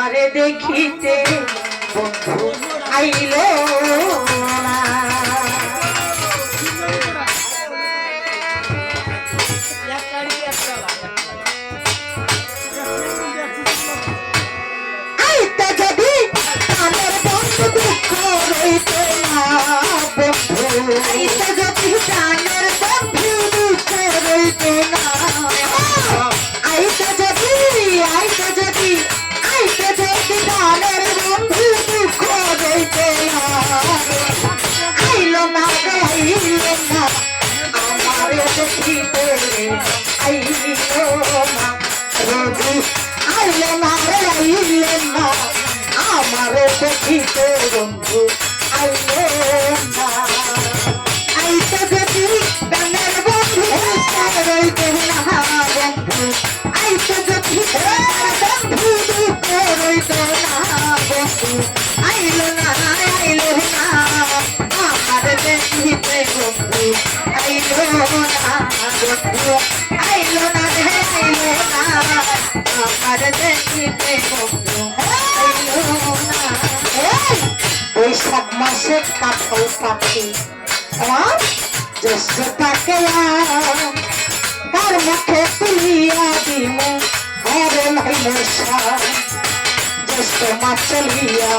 আমারে দেখিতে বন্ধু আইলো না। আইতে যদি প্রাণের বন্ধু দুঃখ রইতে না বন্ধু, আইতে যদি প্রাণের বন্ধু দুঃখ রইতে না, আইতে যদি আইতে যদি আইতে যদি প্রাণের বন্ধু দুঃখ রইতে না, আইলো না রে আইলো না আমারে দেখিতে আইলো না রবি, আইলো না রে আইলো না আমারে দেখিতে বন্ধু আইলো না। আইতে যদি প্রাণের বন্ধু রইতে না বন্ধু, আইতে যদি বন্ধু দুঃখ রইতে না বন্ধু, আইলো না আমারে দেখিতে বন্ধু আইলো না বন্ধু, আইলো না রে আইলো না আমারে দেখিতে বন্ধু আইলো না। বৈশাখ মাসে কাঠাল পাখি আমার জ্যেষ্ঠ তাকে তার মুখে তুলিয়া দিল ঘরে নাইল জ্যেষ্ঠ মাছ চলিয়া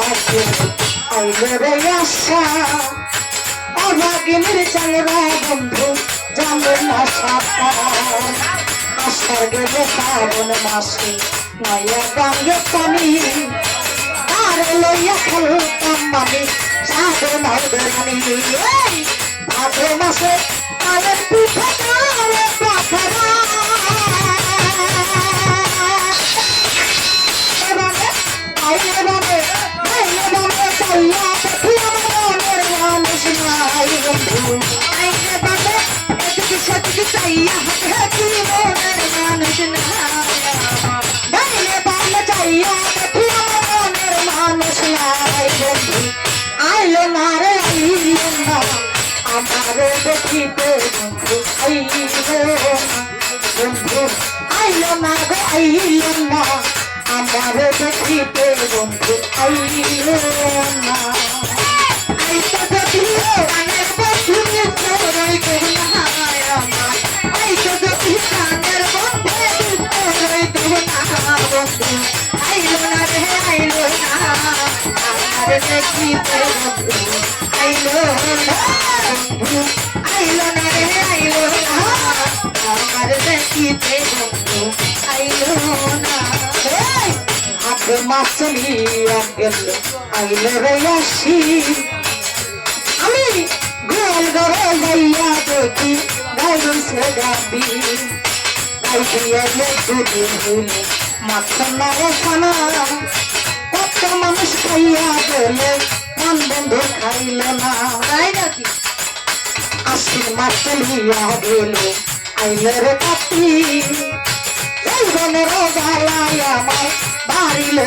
আইলো রে আশা, অভাগিনীর চালরা বন্ধু জানল না সাপা। আষাঢ় গেলে শ্রাবণ মাসে নয়া গাঙ্গে পানি, আর লইয়া খেলতাম মানি সাধনার বেড়ানি। ভাদ্র মাসে কালের পিঠা কালে পাখরা, আইলে বামে চাইয়া দেখি আমার মনের মানুষ নাই বন্ধু, আইলে বামে এদিকে সেদিকে চাইয়া দেখি মনের মানুষ নাই, আইলে বামে চাইয়া দেখি আমার মনের মানুষ নাই বন্ধু, আইলো না রে আইলো না আমারে দেখিতে বন্ধু আইলো না বন্ধু, আইলো না গো আইলো না আমারে দেখিতে বন্ধু আইলো না। আইতে যদি প্রাণের বন্ধু রইতে না আমার, আইতে যদি প্রাণের বন্ধু রইতে না বন্ধু, আইলো না রে আইলো না আমারে দেখিতে বন্ধু আইলো না বন্ধু, আইলো না রে আইলো না আমারে দেখিতে বন্ধু আইলো না। ভাদ্র মাস চলিয়া গেল আইলো রে আসি, আমি গোয়াল ঘরে যাইয়া দেখি গাই সে গাবি, গাই দিয়ে দুদিন হইলে মাছ না রে খানা, কত মানুষ খাইয়া গেলে মন বন্ধু খাইল না, তাই নাকি? আশ্বিন মাস চলিয়া গেল আইলো রে কাতি, বনের জ্বালায় আমার বাড়িল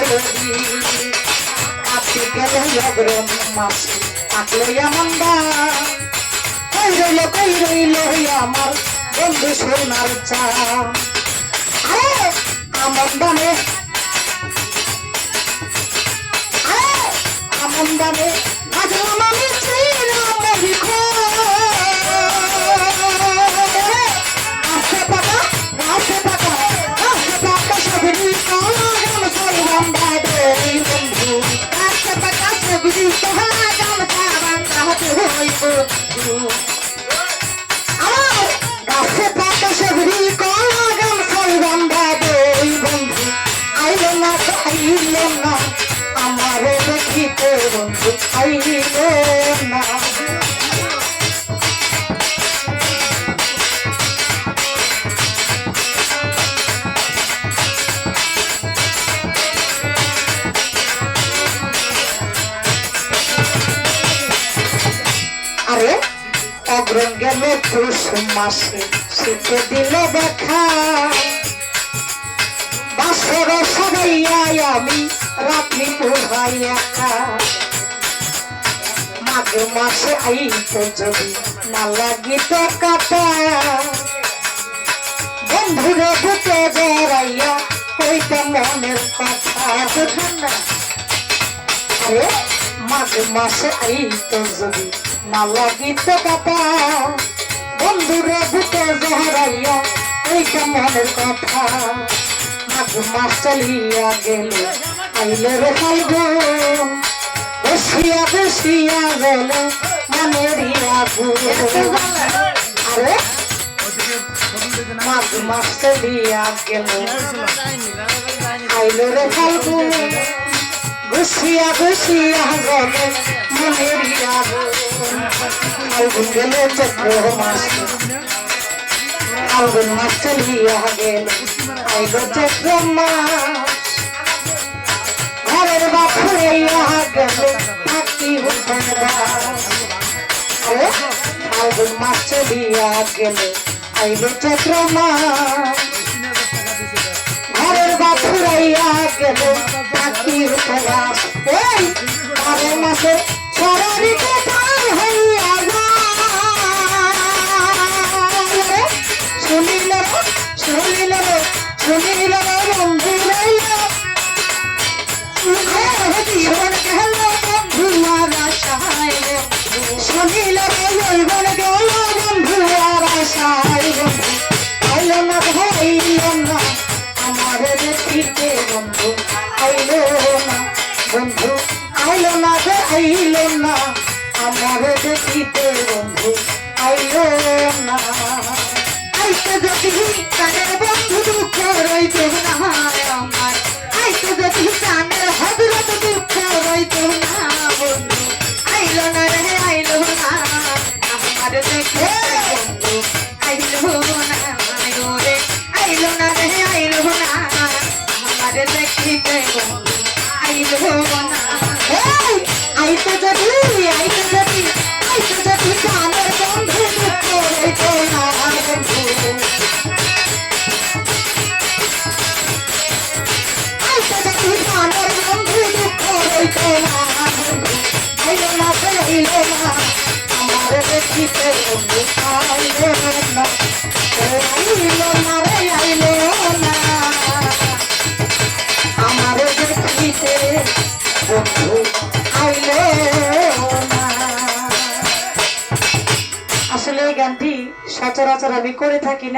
কাতি গেল অগ্রম মাসে থাকলো এমন কই রইল আমার বন্ধু সোনার চা। আরে আমার দামে ভাজলাম আমি আমারে দেখিতে বন্ধু আইলো না। আরে অগ্রণ গেল পুষ মাসে শীতে দিল দেখা, বাসর সবাইয়াই আমি রাত্রি পোহাইয়া মাঘ মাসে আইতে যদি না লাগিত কাটা, বন্ধুরে বুকে জড়াইয়া ওইটা মনের কথা ঠান্ডা আরে মাঘ মাসে আইতো যদি না লাগিত কথা বন্ধুরে বুকে জহরাইয়া ওইটা মনের কথা মাঘ মাস চলিয়া গেল আইলে রে ফাল্গুন বসিয়া বসিয়া গেল মনেরই আগুন আরে মাঘ মাস চলিয়া গেল আইলে রে ফাল্গুন বসিয়া বসিয়া গেল মনেরই আগুন ফাল্গুন গেল চৈত্র মাস ফাল্গুন মাস চলিয়া গেল আইলো চৈত্র মাস ঘরের বাপুরে গেল থাকি ফাল্গুন মাস চলিয়া গেল আইলো চৈত্র মাস ঘরের বাপুরে গেল থাকি উপবাস এই বারো মাসে সরারি কোথায় হইয়া শুনিল শুনিল শুনিল বন্ধু রইল জীবন গেল বন্ধু আর আশায় শুনিল জীবন গেল বন্ধু আর আশায় আইল না ভাইল না আমার দেখিতে বন্ধু আইল না বন্ধু আইল না আইল না আমার দেখিতে বন্ধু আইল না আইতে যদি কানের বন্ধু দুঃখ রইত না আমার আইতে যদি কানের হজরত দুঃখ রইত না বন্ধু আইল না রে আইল না আমার দেখে বন্ধু আইল না রে আইল না রে আইল না আমার দেখিতে বন্ধু আইল না আইতে যদি আইতে যদি আইতে যদি কানের বন্ধু দুঃখ রইত না আমার দেখিতে বন্ধু আইল না আইল না রে আইল না আমার দেখিতে বন্ধু আইল না আসলে এই গানটি সচরাচর আমি করে থাকি না।